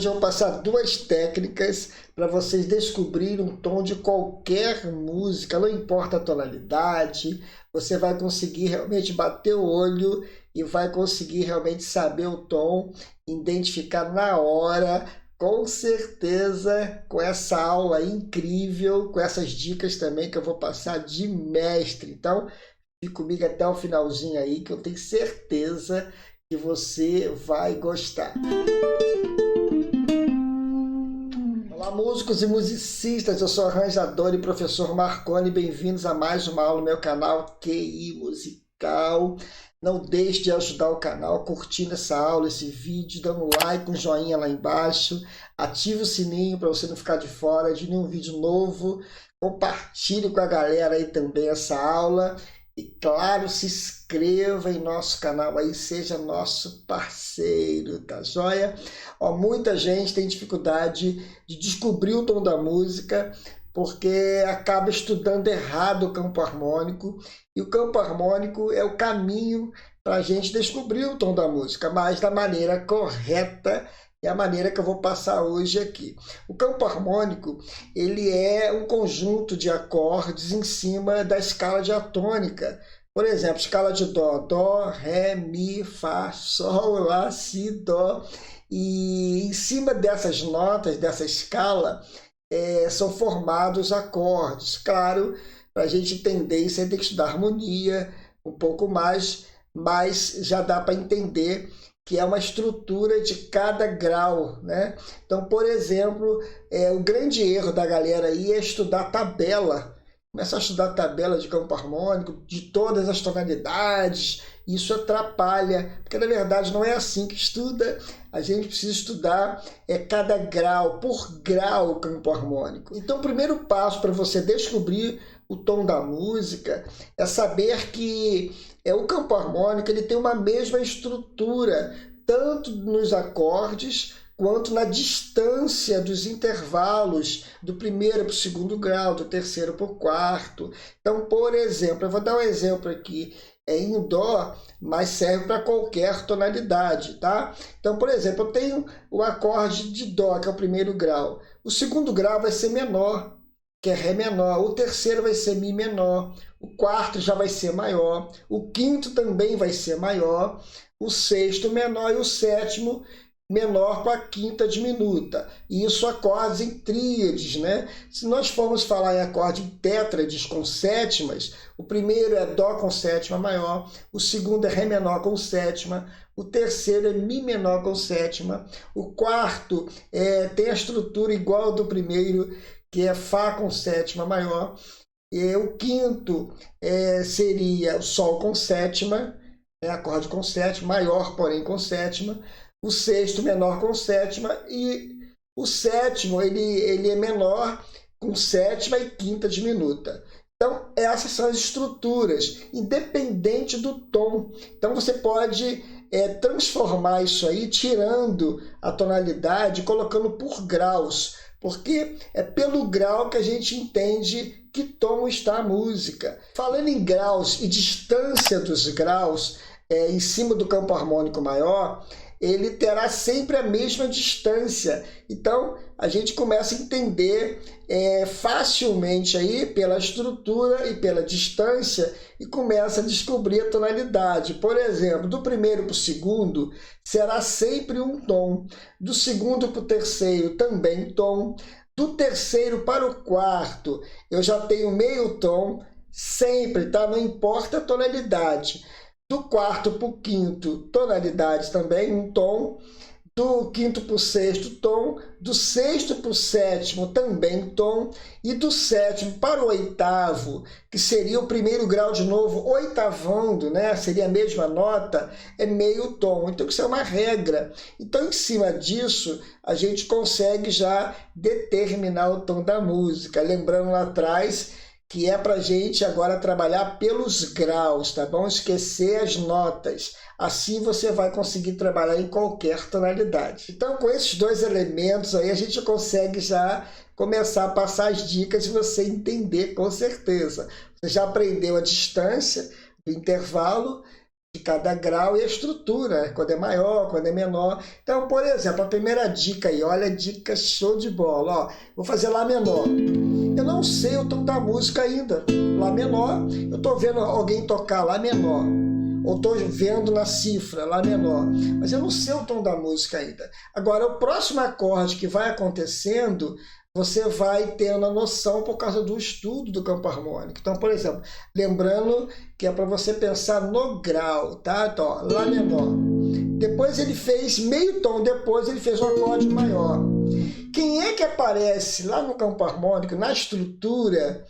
Hoje eu vou passar duas técnicas para vocês descobrirem um tom de qualquer música, não importa a tonalidade, você vai conseguir realmente bater o olho e vai conseguir realmente saber o tom, identificar na hora, com certeza, com essa aula incrível, com essas dicas também que eu vou passar de mestre. Então, fique comigo até o finalzinho aí, que eu tenho certeza que você vai gostar. Olá, músicos e musicistas, eu sou arranjador e professor Marconi, bem-vindos a mais uma aula no meu canal QI Musical. Não deixe de ajudar o canal curtindo essa aula, esse vídeo, dando um like, um joinha lá embaixo, ative o sininho para você não ficar de fora de nenhum vídeo novo, compartilhe com a galera aí também essa aula. E claro, se inscreva em nosso canal aí, seja nosso parceiro, tá joia? Ó, muita gente tem dificuldade de descobrir o tom da música porque acaba estudando errado o campo harmônico, e o campo harmônico é o caminho para a gente descobrir o tom da música, mas da maneira correta. É a maneira que eu vou passar hoje aqui. O campo harmônico, ele é um conjunto de acordes em cima da escala diatônica. Por exemplo, escala de dó, dó, ré, mi, fá, sol, lá, si, dó. E em cima dessas notas, dessa escala, são formados acordes. Claro, para a gente entender isso, a gente tem que estudar harmonia um pouco mais, mas já dá para entender que é uma estrutura de cada grau, né? Então, por exemplo, o grande erro da galera aí é estudar tabela. Começa a estudar tabela de campo harmônico, de todas as tonalidades, isso atrapalha, porque na verdade não é assim que estuda, a gente precisa estudar cada grau, por grau, o campo harmônico. Então, o primeiro passo para você descobrir o tom da música é saber que o campo harmônico ele tem uma mesma estrutura, tanto nos acordes quanto na distância dos intervalos do primeiro para o segundo grau, do terceiro para o quarto. Então, por exemplo, eu vou dar um exemplo aqui, em dó, mas serve para qualquer tonalidade, tá? Então, por exemplo, eu tenho o acorde de dó, que é o primeiro grau. O segundo grau vai ser menor, que é ré menor. O terceiro vai ser mi menor. O quarto já vai ser maior. O quinto também vai ser maior. O sexto menor e o sétimo menor com a quinta diminuta. E isso acordes em tríades, né? Se nós formos falar em acorde em tétrades com sétimas, o primeiro é dó com sétima maior, o segundo é ré menor com sétima, o terceiro é mi menor com sétima, o quarto tem a estrutura igual ao do primeiro, que é fá com sétima maior, e o quinto seria o sol com sétima, acorde com sétima, maior porém com sétima, o sexto menor com sétima, e o sétimo ele é menor com sétima e quinta diminuta. Então, essas são as estruturas, independente do tom. Então, você pode transformar isso aí, tirando a tonalidade, colocando por graus, porque é pelo grau que a gente entende que tom está a música. Falando em graus e distância dos graus em cima do campo harmônico maior, ele terá sempre a mesma distância. Então, a gente começa a entender facilmente aí pela estrutura e pela distância e começa a descobrir a tonalidade. Por exemplo, do primeiro para o segundo será sempre um tom. Do segundo para o terceiro também tom. Do terceiro para o quarto eu já tenho meio tom, sempre, tá? Não importa a tonalidade. Do quarto para o quinto, tonalidade também, um tom. Do quinto para o sexto, tom. Do sexto para o sétimo, também tom. E do sétimo para o oitavo, que seria o primeiro grau de novo, oitavando, né? Seria a mesma nota, é meio tom. Então, isso é uma regra. Então, em cima disso, a gente consegue já determinar o tom da música. Lembrando lá atrás que é para a gente agora trabalhar pelos graus, tá bom? Esquecer as notas. Assim você vai conseguir trabalhar em qualquer tonalidade. Então, com esses dois elementos aí, a gente consegue já começar a passar as dicas e você entender com certeza. Você já aprendeu a distância do intervalo, de cada grau e a estrutura, quando é maior, quando é menor. Então, por exemplo, a primeira dica aí, olha a dica show de bola. Ó, vou fazer Lá menor. Eu não sei o tom da música ainda. Lá menor, eu estou vendo alguém tocar Lá menor. Ou estou vendo na cifra, Lá menor. Mas eu não sei o tom da música ainda. Agora, o próximo acorde que vai acontecendo, você vai tendo a noção por causa do estudo do campo harmônico. Então, por exemplo, lembrando que é para você pensar no grau, tá? Então, ó, Lá menor. Depois ele fez meio tom, depois ele fez um acorde maior. Quem é que aparece lá no campo harmônico, na estrutura,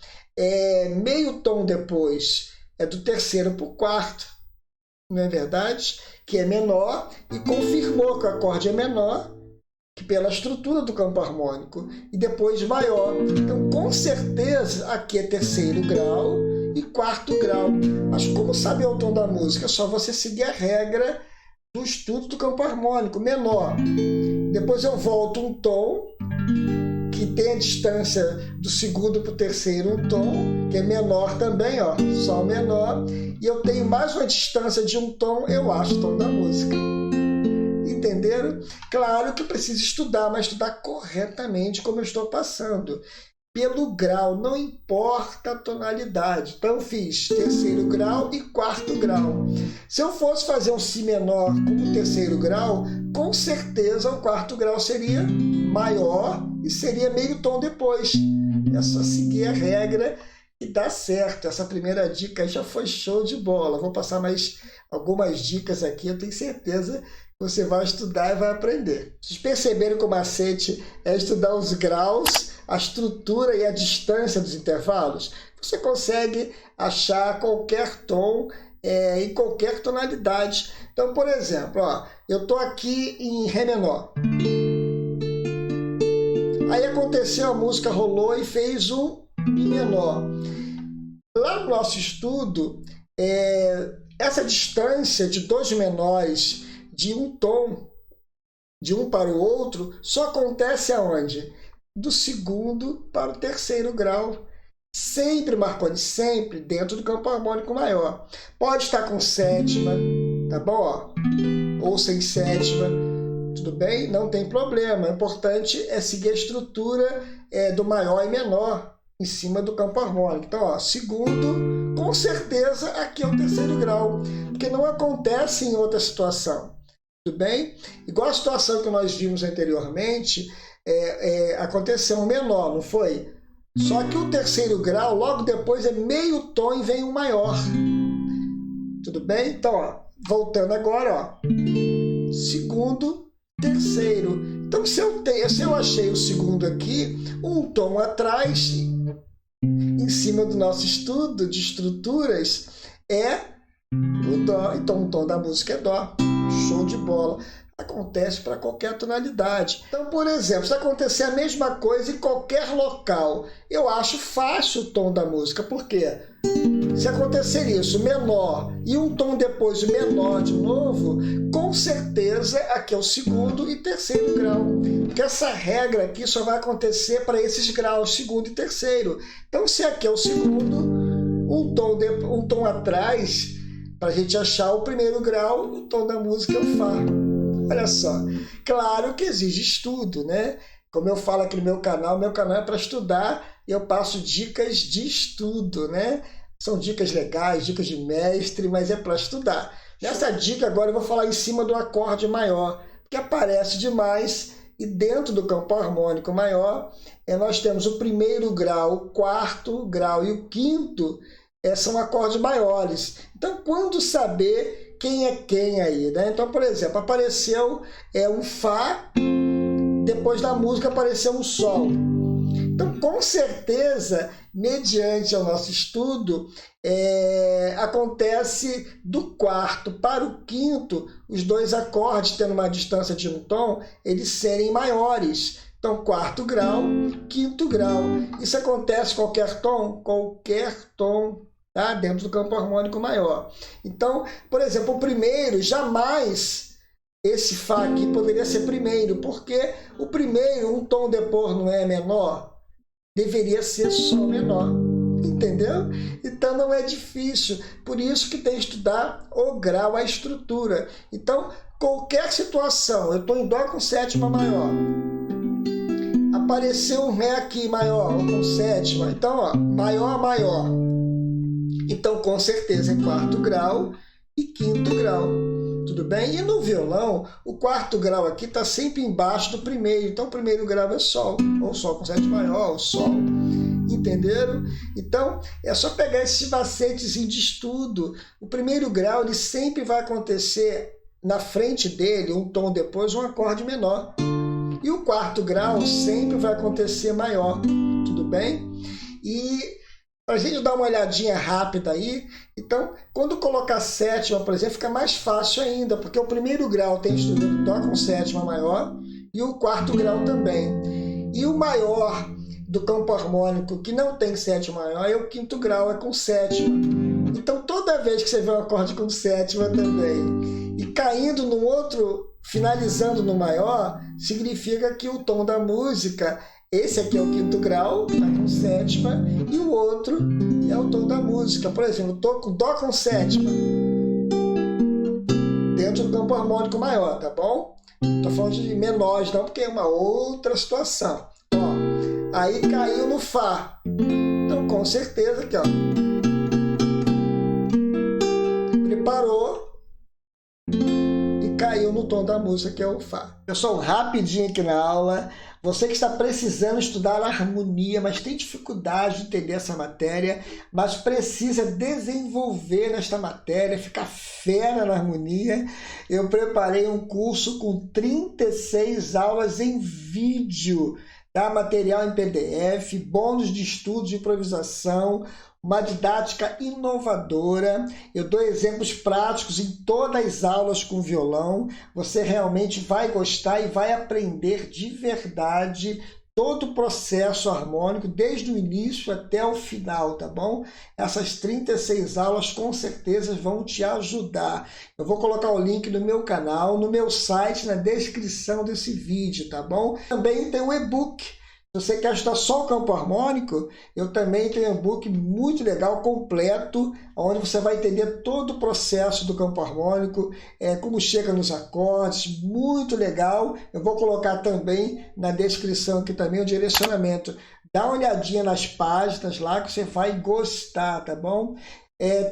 meio tom depois? É do terceiro para o quarto, não é verdade? Que é menor e confirmou que o acorde é menor, que pela estrutura do campo harmônico, e depois maior. Então, com certeza, aqui é terceiro grau e quarto grau. Mas como saber o tom da música? É só você seguir a regra do estudo do campo harmônico, menor. Depois eu volto um tom, que tem a distância do segundo para o terceiro um tom, que é menor também, ó, Sol menor. E eu tenho mais uma distância de um tom, eu acho o tom da música. Entenderam? Claro que precisa estudar, mas estudar corretamente como eu estou passando. Pelo grau, não importa a tonalidade. Então, eu fiz terceiro grau e quarto grau. Se eu fosse fazer um Si menor como terceiro grau, com certeza o quarto grau seria maior e seria meio tom depois. É só seguir a regra e dá certo. Essa primeira dica já foi show de bola. Vou passar mais algumas dicas aqui, eu tenho certeza que você vai estudar e vai aprender. Vocês perceberam que o macete é estudar os graus, a estrutura e a distância dos intervalos? Você consegue achar qualquer tom em qualquer tonalidade. Então, por exemplo, ó, eu estou aqui em Ré menor. Aí aconteceu, a música rolou e fez um Mi menor. Lá no nosso estudo, essa distância de dois menores de um tom, de um para o outro, só acontece aonde? Do segundo para o terceiro grau. Sempre, Marconi, sempre dentro do campo harmônico maior. Pode estar com sétima, tá bom? Ó, ou sem sétima, tudo bem? Não tem problema. O importante é seguir a estrutura do maior e menor em cima do campo harmônico. Então, ó, segundo, com certeza aqui é o terceiro grau, porque não acontece em outra situação. Tudo bem? Igual a situação que nós vimos anteriormente, aconteceu um menor, não foi? Só que o terceiro grau, logo depois, é meio tom e vem um maior. Tudo bem? Então, ó, voltando agora, ó, segundo, terceiro. Então, se eu achei o segundo aqui, um tom atrás, em cima do nosso estudo de estruturas, é o Dó. Então, o tom da música é Dó. Show de bola. Acontece para qualquer tonalidade. Então, por exemplo, se acontecer a mesma coisa em qualquer local, eu acho fácil o tom da música. Por quê? Se acontecer isso, menor, e um tom depois menor de novo, com certeza aqui é o segundo e terceiro grau. Porque essa regra aqui só vai acontecer para esses graus, segundo e terceiro. Então, se aqui é o segundo, um tom atrás, para a gente achar o primeiro grau, o tom da música é o Fá. Olha só, claro que exige estudo, né? Como eu falo aqui no meu canal é para estudar e eu passo dicas de estudo, né? São dicas legais, dicas de mestre, mas é para estudar. Nessa dica agora eu vou falar em cima do acorde maior, que aparece demais, e dentro do campo harmônico maior, nós temos o primeiro grau, o quarto grau e o quinto, são acordes maiores. Então, quando saber quem é quem aí, né? Então, por exemplo, apareceu um Fá, depois da música apareceu um Sol. Então, com certeza, mediante o nosso estudo, acontece do quarto para o quinto, os dois acordes tendo uma distância de um tom, eles serem maiores. Então, quarto grau, quinto grau. Isso acontece qualquer tom? Qualquer tom. Tá? Dentro do campo harmônico maior. Então, por exemplo, o primeiro, jamais esse Fá aqui poderia ser primeiro, porque o primeiro, um tom depois não é menor, deveria ser Sol menor. Entendeu? Então não é difícil. Por isso que tem que estudar o grau, a estrutura. Então, qualquer situação, eu estou em Dó com sétima maior. Apareceu um Ré aqui maior, ou com sétima. Então, ó, maior, maior. Então, com certeza, é quarto grau e quinto grau. Tudo bem? E no violão, o quarto grau aqui está sempre embaixo do primeiro. Então, o primeiro grau é Sol, ou Sol com sétima maior, ou Sol. Entenderam? Então, é só pegar esses macetes de estudo. O primeiro grau, ele sempre vai acontecer na frente dele, um tom depois, um acorde menor. E o quarto grau sempre vai acontecer maior. Tudo bem? E para a gente dar uma olhadinha rápida aí, então, quando colocar sétima, por exemplo, fica mais fácil ainda, porque o primeiro grau tem estudo Dó com sétima maior e o quarto grau também. E o maior do campo harmônico que não tem sétima maior é o quinto grau, é com sétima. Então, toda vez que você vê um acorde com sétima também e caindo no outro, finalizando no maior, significa que o tom da música, esse aqui é o quinto grau, tá com sétima, e o outro é o tom da música. Por exemplo, eu tô com Dó com sétima, dentro do campo harmônico maior, tá bom? Tô falando de menores não, porque é uma outra situação. Ó, aí caiu no Fá. Então, com certeza aqui, ó. Preparou e caiu no tom da música, que é o Fá. Pessoal, rapidinho aqui na aula. Você que está precisando estudar harmonia, mas tem dificuldade de entender essa matéria, mas precisa desenvolver nesta matéria, ficar fera na harmonia, eu preparei um curso com 36 aulas em vídeo, tá? Material em PDF, bônus de estudo de improvisação, uma didática inovadora. Eu dou exemplos práticos em todas as aulas com violão. Você realmente vai gostar e vai aprender de verdade todo o processo harmônico, desde o início até o final, tá bom? Essas 36 aulas com certeza vão te ajudar. Eu vou colocar o link no meu canal, no meu site, na descrição desse vídeo, tá bom? Também tem um e-book. Se você quer estudar só o campo harmônico, eu também tenho um e-book muito legal, completo, onde você vai entender todo o processo do campo harmônico, como chega nos acordes, muito legal. Eu vou colocar também na descrição aqui também o direcionamento. Dá uma olhadinha nas páginas lá que você vai gostar, tá bom?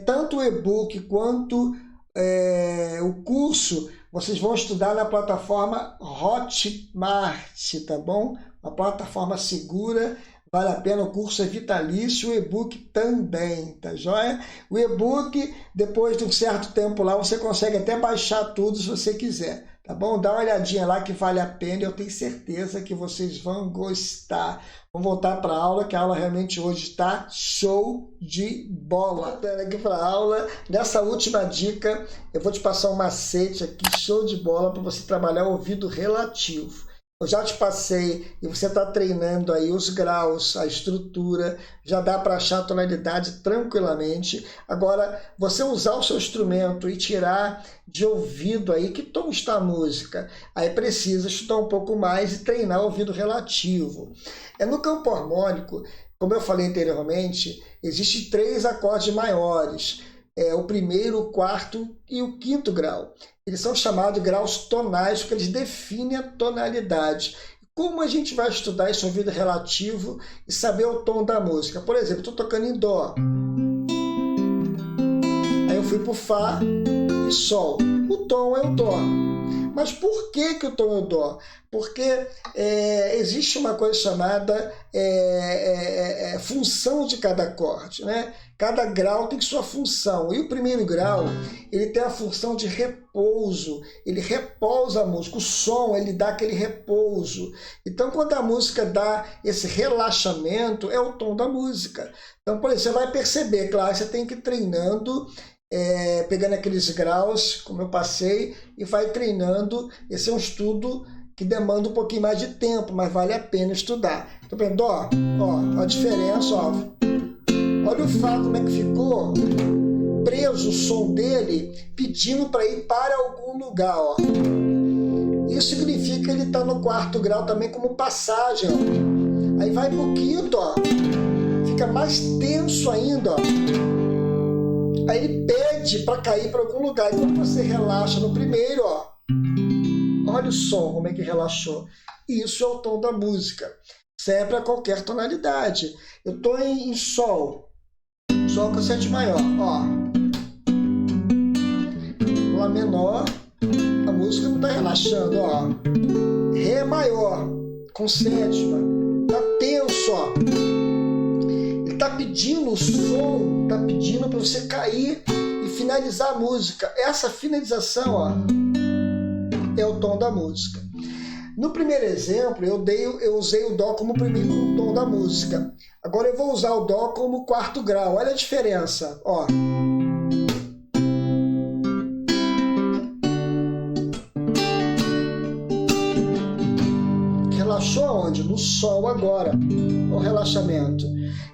Tanto o e-book quanto o curso, vocês vão estudar na plataforma Hotmart, tá bom? Uma plataforma segura, vale a pena, o curso é vitalício, o e-book também, tá joia? O e-book, depois de um certo tempo lá, você consegue até baixar tudo se você quiser, tá bom? Dá uma olhadinha lá que vale a pena, eu tenho certeza que vocês vão gostar. Vamos voltar para a aula, que a aula realmente hoje está show de bola. Voltando aqui para a aula, nessa última dica, eu vou te passar um macete aqui, show de bola, para você trabalhar o ouvido relativo. Eu já te passei e você está treinando aí os graus, a estrutura, já dá para achar a tonalidade tranquilamente. Agora, você usar o seu instrumento e tirar de ouvido aí que tom está a música, aí precisa estudar um pouco mais e treinar o ouvido relativo. No campo harmônico, como eu falei anteriormente, existem 3 acordes maiores. O primeiro, o quarto e o quinto grau. Eles são chamados de graus tonais, porque eles definem a tonalidade. Como a gente vai estudar esse ouvido relativo e saber o tom da música? Por exemplo, estou tocando em Dó. Aí eu fui para o Fá e Sol. O tom é o Dó. Mas por que o tom é o Dó? Porque existe uma coisa chamada função de cada acorde, né? Cada grau tem sua função. E o primeiro grau, ele tem a função de repouso. Ele repousa a música. O som, ele dá aquele repouso. Então, quando a música dá esse relaxamento, é o tom da música. Então, por exemplo, você vai perceber, claro, você tem que ir treinando, pegando aqueles graus, como eu passei, e vai treinando. Esse é um estudo que demanda um pouquinho mais de tempo, mas vale a pena estudar. Tá vendo? Ó, a diferença, ó. Olha o Fá como é que ficou preso o som dele, pedindo para ir para algum lugar, ó. Isso significa que ele está no quarto grau também como passagem, ó. Aí vai para o quinto, ó. fica mais tenso ainda, ó. Aí ele pede para cair para algum lugar. E quando você relaxa no primeiro, ó, olha o som, como é que relaxou. Isso é o tom da música. Serve para qualquer tonalidade. Eu estou em Sol. Sol com 7 maior, ó. Lá menor, a música não está relaxando, ó. Ré maior, com sétima. Tá tenso, ó. Ele tá pedindo o som, tá pedindo para você cair e finalizar a música. Essa finalização, ó, é o tom da música. No primeiro exemplo, eu usei o Dó como primeiro tom da música. Agora eu vou usar o Dó como quarto grau. Olha a diferença, ó. Relaxou aonde? No Sol agora. O relaxamento.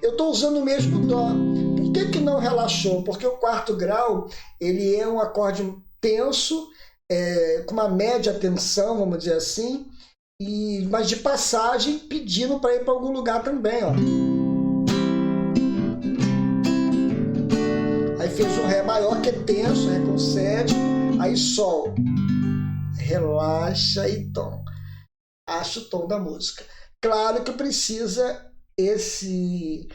Eu estou usando o mesmo Dó. Por que não relaxou? Porque o quarto grau ele é um acorde tenso, com uma média tensão, vamos dizer assim, mas de passagem pedindo para ir para algum lugar também, ó. Aí fez um Ré maior que é tenso, Ré com sétimo, aí Sol. Relaxa e tom. Acha o tom da música. Claro que precisa esse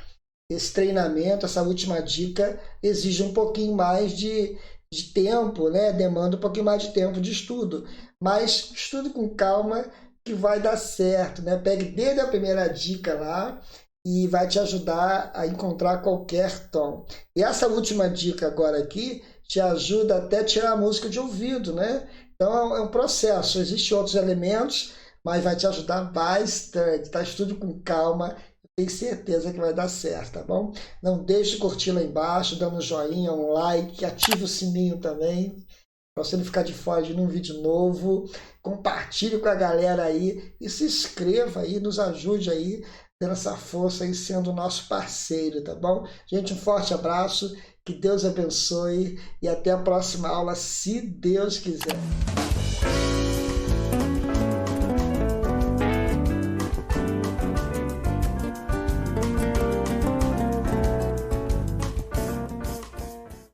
treinamento, essa última dica exige um pouquinho mais de tempo, né? Demanda um pouquinho mais de tempo de estudo, mas estude com calma que vai dar certo, né? Pegue desde a primeira dica lá e vai te ajudar a encontrar qualquer tom. E essa última dica agora aqui te ajuda até a tirar a música de ouvido, né? Então é um processo, existem outros elementos, mas vai te ajudar bastante, tá? Estude com calma, tenho certeza que vai dar certo, tá bom? Não deixe de curtir lá embaixo, dando um joinha, um like, ative o sininho também, para você não ficar de fora de nenhum vídeo novo. Compartilhe com a galera aí e se inscreva aí, nos ajude aí, dando essa força aí, sendo o nosso parceiro, tá bom? Gente, um forte abraço, que Deus abençoe e até a próxima aula, se Deus quiser.